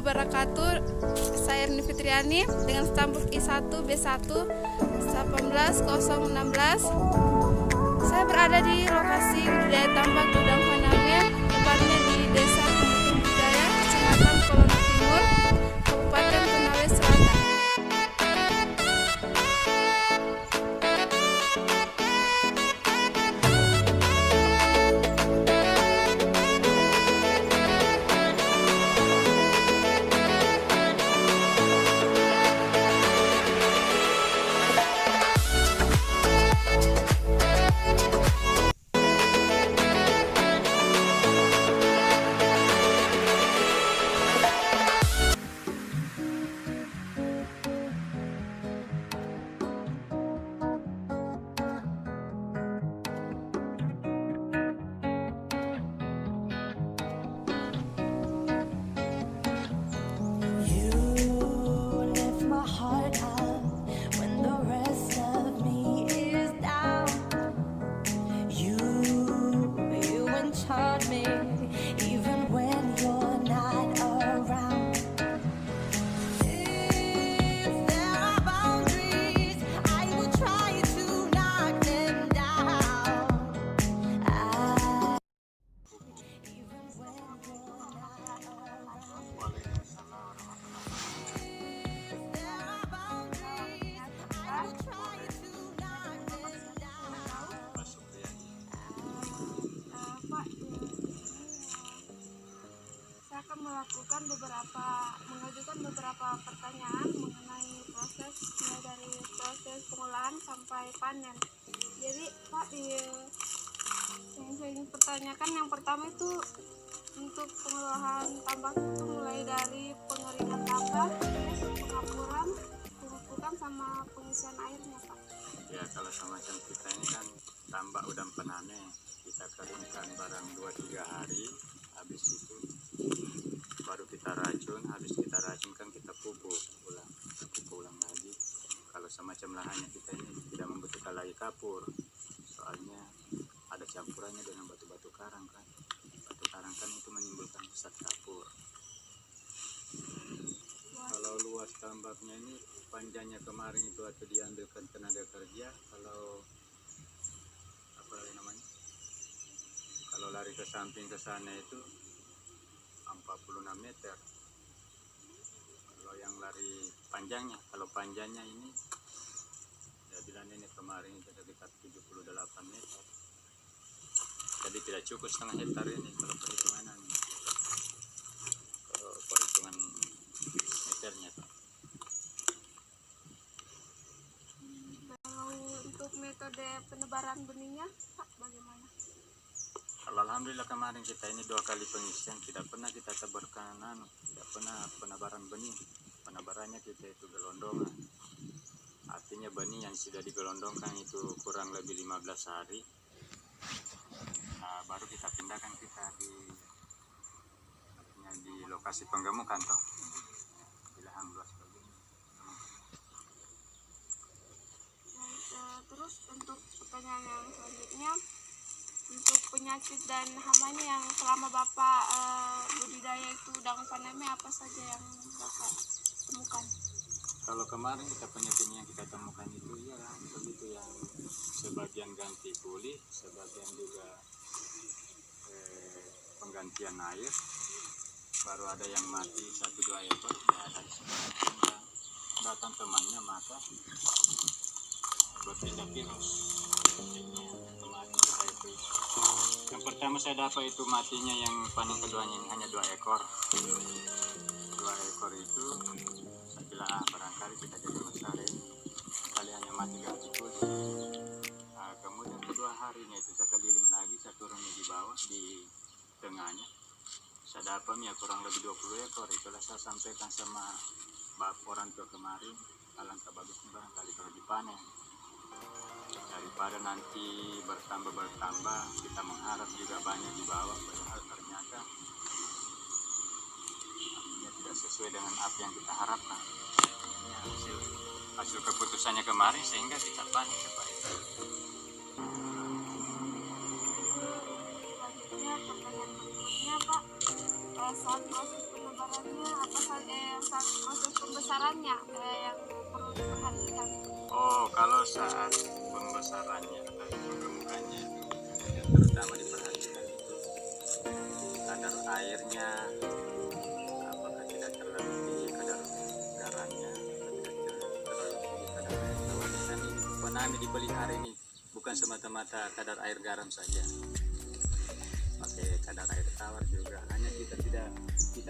wabarakatuh. Saya Rini Fitriani dengan stambuk I1 B1 18016. Saya berada di lokasi budidaya tambak udang faname, tepatnya di Desa Pemukim Budidaya, Kecamatan Kolono Timur, Kabupaten Konawe Selatan. Mengajukan beberapa pertanyaan mengenai proses, mulai dari proses pengolahan sampai panen. Jadi Pak, yang saya ingin pertanyakan yang pertama itu untuk pengolahan tambak itu mulai dari pengeringan tambak, pengapuran, pemupukan sama pengisian airnya Pak. Ya, kalau semacam kita ini kan tambak udang faname, kita keringkan barang 2-3 hari, habis itu baru kita racun. Habis kita racun kan kita pupuk ulang lagi. Kalau semacam lahannya kita ini tidak membutuhkan lagi kapur, soalnya ada campurannya dengan batu-batu karang kan. Batu karang kan itu menimbulkan zat kapur. Kalau luas tambaknya ini, panjangnya kemarin itu atau diambilkan tenaga kerja, kalau apa namanya, kalau lari ke samping ke sana itu 46 meter. Kalau yang lari panjangnya, kalau panjangnya ini ya bilang ini kemarin itu sekitar 78 meter. Jadi tidak cukup setengah hektar ini kalau perhitungan meternya. Kalau untuk metode penebaran benihnya Pak, bagaimana? Alhamdulillah kemarin kita ini 2 kali pengisian, tidak pernah kita tebarkan, tidak pernah penebaran benih. Penebarannya kita itu gelondongan. Artinya benih yang sudah digelondongkan itu kurang lebih 15 hari. Nah, baru kita pindahkan kita di lokasi penggemukan toh. Di lahan luas begini. Terus untuk pertanyaan yang selanjutnya, untuk penyakit dan hamanya yang selama Bapak budidaya itu udang faname, apa saja yang Bapak temukan? Kalau kemarin kita penyakitnya yang kita temukan itu ya begitu, yang sebagian ganti pulih, sebagian juga penggantian air, baru ada yang mati 1-2 ekor. Ya, dari sekarang datang temannya maka berpindah virus. Yang pertama saya dapat itu matinya, yang panen keduanya ini hanya 2 ekor. 2 ekor itu saya bilang barangkali kita jadi masalah ini, kali hanya mati ganti kulit. Nah, kemudian kedua harinya itu saya keliling lagi, saya turun di bawah di tengahnya, saya dapat ya kurang lebih 20 ekor. Itulah saya sampaikan sama orang tua kemarin, alangkah bagusnya barangkali kalau dipanen, daripada nanti bertambah kita mengharap juga banyak di bawah, padahal ternyata ya tidak sesuai dengan apa yang kita harapkan. Ya, hasil keputusannya kemarin sehingga kita panen seperti itu. Selanjutnya pertanyaan berikutnya Pak, saat proses penebarannya apa saja saat proses pembesarannya yang perlu diperhatikan. Oh, kalau saat pembesarannya atau pengemukannya itu yang terutama diperhatikan itu kadar airnya, apakah tidak terlalu tinggi kadar garamnya, atau tidak terlalu tinggi kadar air tawarnya. Kan ini penami dipelihara ini bukan semata-mata kadar air garam saja, pakai kadar air tawar juga. Hanya kita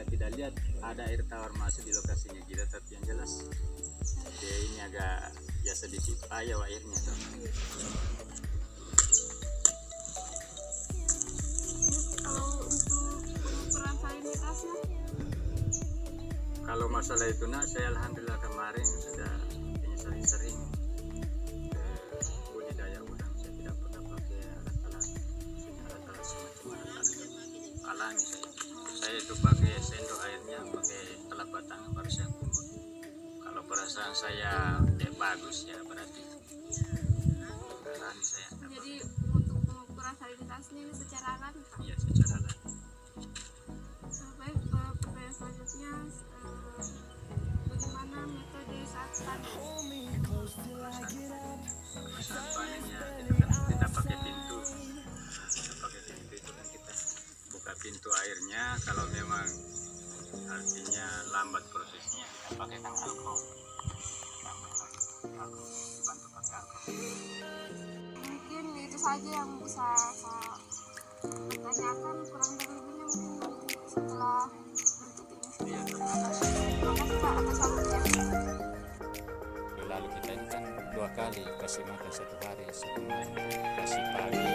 tidak lihat ada air tawar masuk di lokasinya kita, tapi yang jelas dia ini agak ya sedikit payah airnya tuh. Kalau untuk pengukuran salinitasnya, Kalau masalah itu nak, saya alhamdulillah kemarin sudah ini sering-sering budidaya udang. Saya tidak pernah pakai alat-alat semacam alat alami. Saya itu pakai sendok airnya, pakai telapak tangan baru saya kumur. Kalau perasaan saya tidak bagus ya berarti alami saya. jadi untuk pengukuran salinitasnya ini secara alami, Pak. Iya, secara alami. Sampai pertanyaan selanjutnya, bagaimana metode saat panen? Saat panennya kita pakai pintu. Kita pakai pintu itu kan kita buka pintu airnya. Kalau memang artinya lambat prosesnya, kita pakai alkohol. Bantu pakai alkohol. Mungkin itu saja yang bisa saya tanyakan, kurang lebihnya mungkin nanti setelah berikut ini. Iya, terima kasih. Terima kasih Pak atas waktunya. Lalu kita ini kan 2 kali kasih makan satu hari, satu malam, kasih pagi,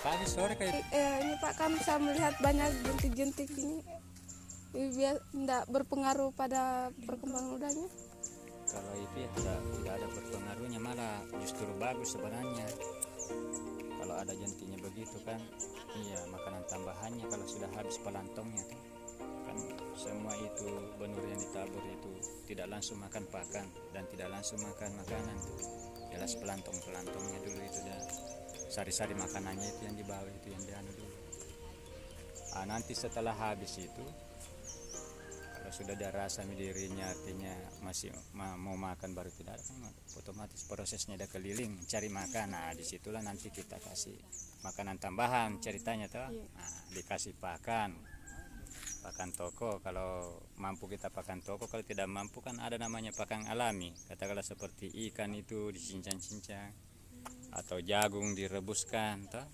pagi sore kayak Ini Pak, kan saya melihat banyak jentik-jentik ini. Biar tidak berpengaruh pada perkembangan udangnya. kalau itu ya tidak ada berpengaruhnya, malah justru bagus sebenarnya. Kalau ada jentiknya begitu kan, iya makanan tambahannya kalau sudah habis pelantongnya kan semua itu benur yang ditabur itu tidak langsung makan pakan dan tidak langsung makan makanan. Jelas pelantongnya dulu itu dah sari-sari makanannya itu yang dibawa, itu yang dianu dulu. Nanti setelah habis itu kalau sudah ada rasa dirinya artinya masih mau makan baru tidak, otomatis prosesnya ada keliling cari makan. Disitulah nanti kita kasih makanan tambahan ceritanya toh. Dikasih pakan toko, kalau mampu kita pakan toko, kalau tidak mampu kan ada namanya pakan alami, katakanlah seperti ikan itu dicincang-cincang atau jagung direbuskan toh.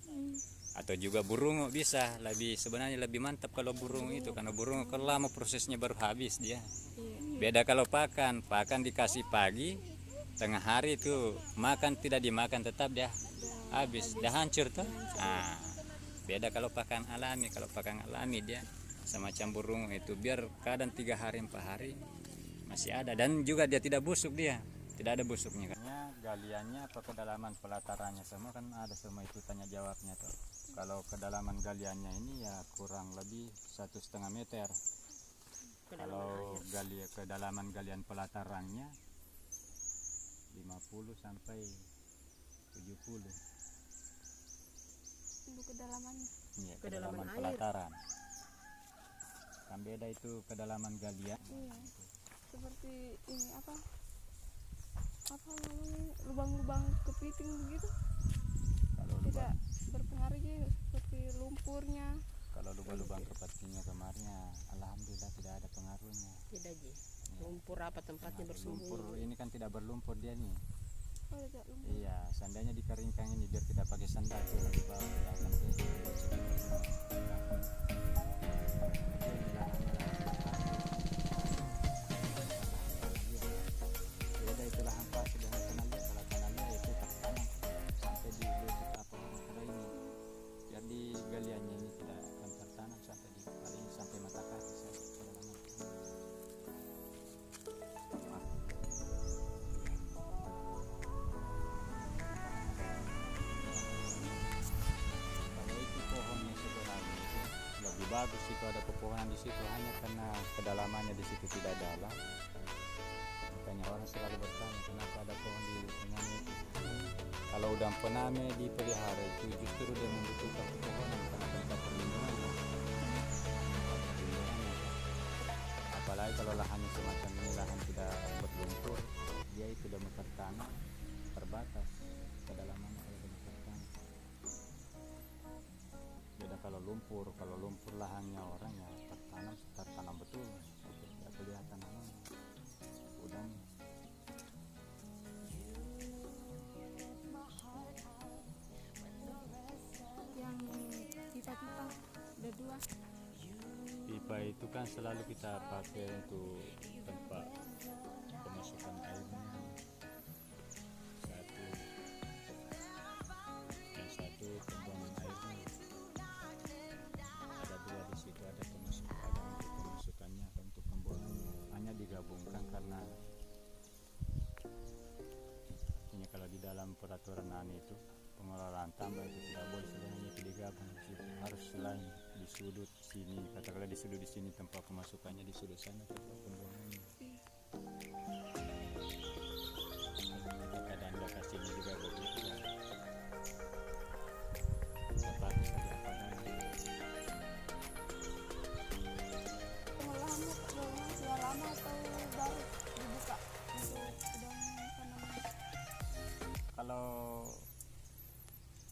Atau juga burung bisa, sebenarnya lebih mantap kalau burung itu, karena burung kalau lama prosesnya baru habis dia. Beda kalau pakan dikasih pagi, tengah hari itu makan tidak dimakan tetap dia habis, dah hancur tuh. Beda kalau pakan alami. Kalau pakan alami dia semacam burung itu, biar kadang 3 hari 4 hari masih ada, dan juga dia tidak busuk, dia tidak ada busuknya kan. Galiannya apa kedalaman pelatarannya semua kan ada semua itu tanya jawabnya tuh. Kalau kedalaman galiannya ini ya kurang lebih 1,5 meter. Kalau kedalaman galian pelatarannya 50 sampai 70. Untuk kedalamannya. Iya, kedalaman pelataran. Kan beda itu kedalaman galian. Iya. Seperti ini apa namanya, lubang-lubang kepiting begitu. Kalau Tidak berpengaruh juga seperti lumpurnya. Kalau lubang-lubang kepitingnya kemarinnya alhamdulillah tidak ada pengaruhnya. Tidak Ji. Lumpur apa tempatnya bersembunyi? Lumpur ini kan tidak berlumpur dia nih. Oh, tidak lumpur. Iya, seandainya dikeringkan ini biar kita pakai sandal tuh di bawah, tidak akan beda itu lahan pasir dengan tanahnya. Kalau tanahnya itu tak tanam sampai di lutut apa kalau ini, biar di galiannya ini tidak akan tertanam sampai di paling sampai mata kaki bagus itu ada pepohonan di situ, hanya karena kedalamannya di situ tidak dalam. Makanya orang selalu bertanya kenapa ada pohon di tengahnya itu. Kalau udang pename dipelihara itu justru dia membutuhkan pepohonan karena tempat perlindungannya. Apalagi kalau lahannya semacam ini, lahan sudah berlumpur, dia itu sudah meter tanah terbatas kedalamannya kalau sudah meter tanah. Beda kalau lumpur lahannya orang ya tertanam betul, tidak kelihatan namanya udangnya. Yang pipa-pipa ada 2. Pipa itu kan selalu kita pakai untuk tempat pemasukan airnya. Yang satu pembuangan airnya. Ada 2 di situ, ada untuk pemasukannya, untuk pembuangannya. Hanya digabungkan karena artinya kalau di dalam peraturan itu pengelolaan tambah itu tidak boleh sebenarnya itu digabung di situ. Harus selain di sudut sini, katakanlah di sudut di sini tempat pemasukannya, di sudut sana tempat pembuangannya. Kadang lokasinya juga begitu. Seperti saja apa adanya. Pengolahannya sudah lama atau baru dibuka untuk udang penanaman? Kalau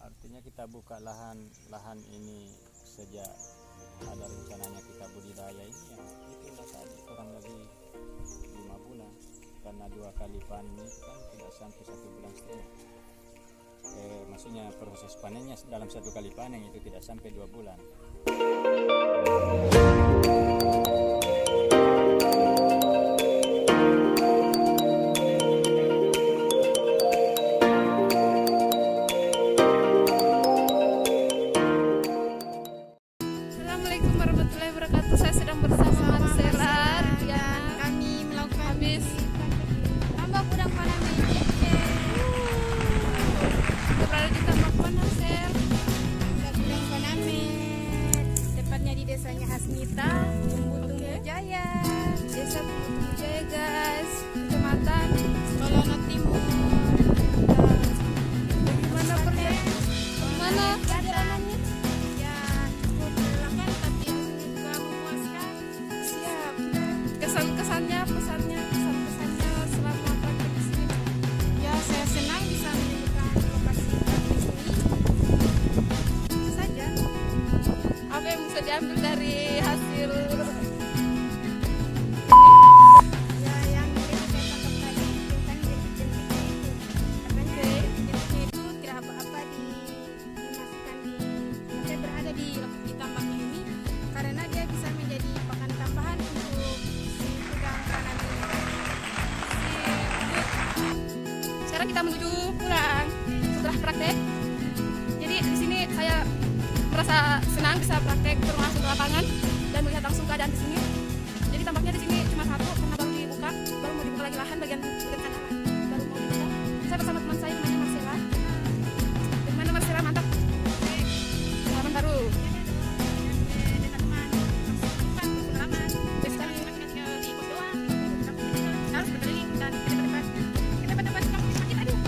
artinya kita buka lahan ini sejak ada rencananya kita budidaya ini ya, itulah tadi kurang lebih 5 bulan, karena 2 kali panen itu kan tidak sampai 1 bulan setengah. Maksudnya proses panennya dalam 1 kali panen itu tidak sampai 2 bulan. Assalamualaikum warahmatullahi wabarakatuh. Saya sedang bersama Marcella dan kami melakukan habis tambak udang faname. Kita berada di tambak mana, Sel? Tambak udang faname, tepatnya di desanya Hasmita, Tumbutung Jaya, Desa Tumbutung Jaya, guys. Kecamatan Solono Timur. Mana perjalanan? Mana perjalanannya? Ya, cukup melelahkan tapi juga memuaskan. Siap. Kesan-kesannya, pesan-pesannya selama praktek di sini. Ya, saya senang bisa menemukan lokasi praktek ini. Itu saja. Apa yang bisa diambil dari hasil Ya, yang saya tangkap tadi tentang jentik-jentiknya itu. Katanya jentiknya itu tidak apa-apa dimasukkan saya berada di tambaknya ini karena dia bisa menjadi pakan tambahan untuk si udang faname ini. Sekarang kita menuju pulang setelah praktek. Jadi di sini saya merasa senang bisa praktek turun langsung ke lapangan dan melihat langsung keadaan di sini. Jadi tampaknya di sini cuma 1 karena baru dibuka, baru mau dibuka lagi lahan bagian kanan, baru mau dibuka. Saya bersama teman saya namanya Marcella. Gimana Marcella, mantap? Pengalaman baru.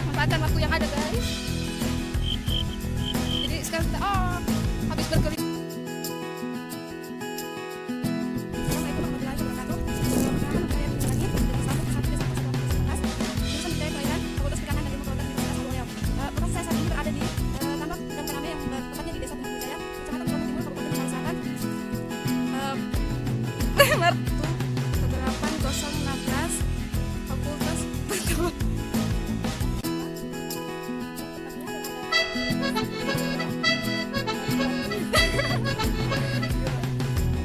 Manfaatkan waktu yang ada, guys. Jadi sekarang kita habis berkeliling. Assalamualaikum warahmatullahi wabarakatuh. Perkenalkan saya Rizky Langit dari Sambut 1 Desa Pasir Waktu 11. Jurusan Budidaya Perairan, Fakultas Perikanan dan Ilmu Kelautan Universitas Riau. Lokasi saya saat ini berada di tambak udang faname yang tepatnya di Desa Tumbutung Jaya, Kecamatan Solono Timur, Kabupaten Tangerang Selatan. Nomor 18016 Fakultas Perikanan.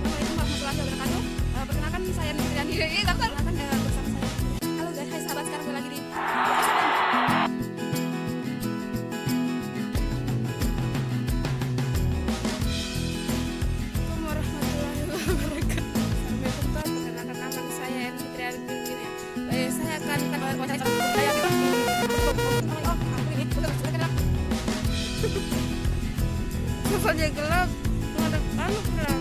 Assalamualaikum warahmatullahi wabarakatuh. Perkenalkan saya Rizky Langit. Perkenalkan bersama saya. Halo guys, hai sahabat, sekarang gue lagi di Assalamualaikum warahmatullahi wabarakatuh. Assalamualaikum, perkenalkan nama saya Rizky Langit. Saya akan Soalnya gelap, ada anu gelap.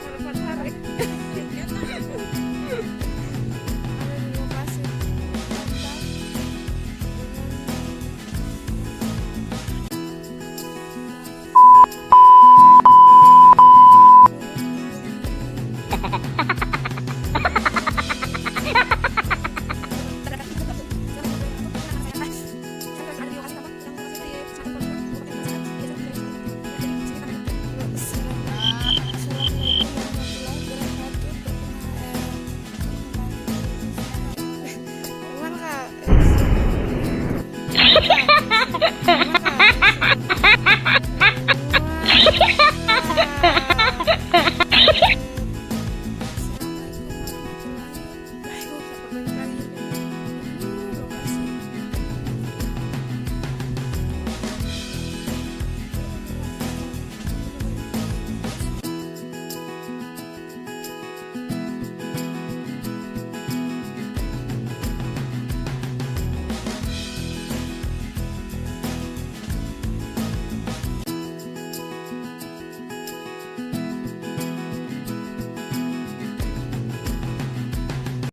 Ada matahari. Ada di lokasi pantai dengan Maka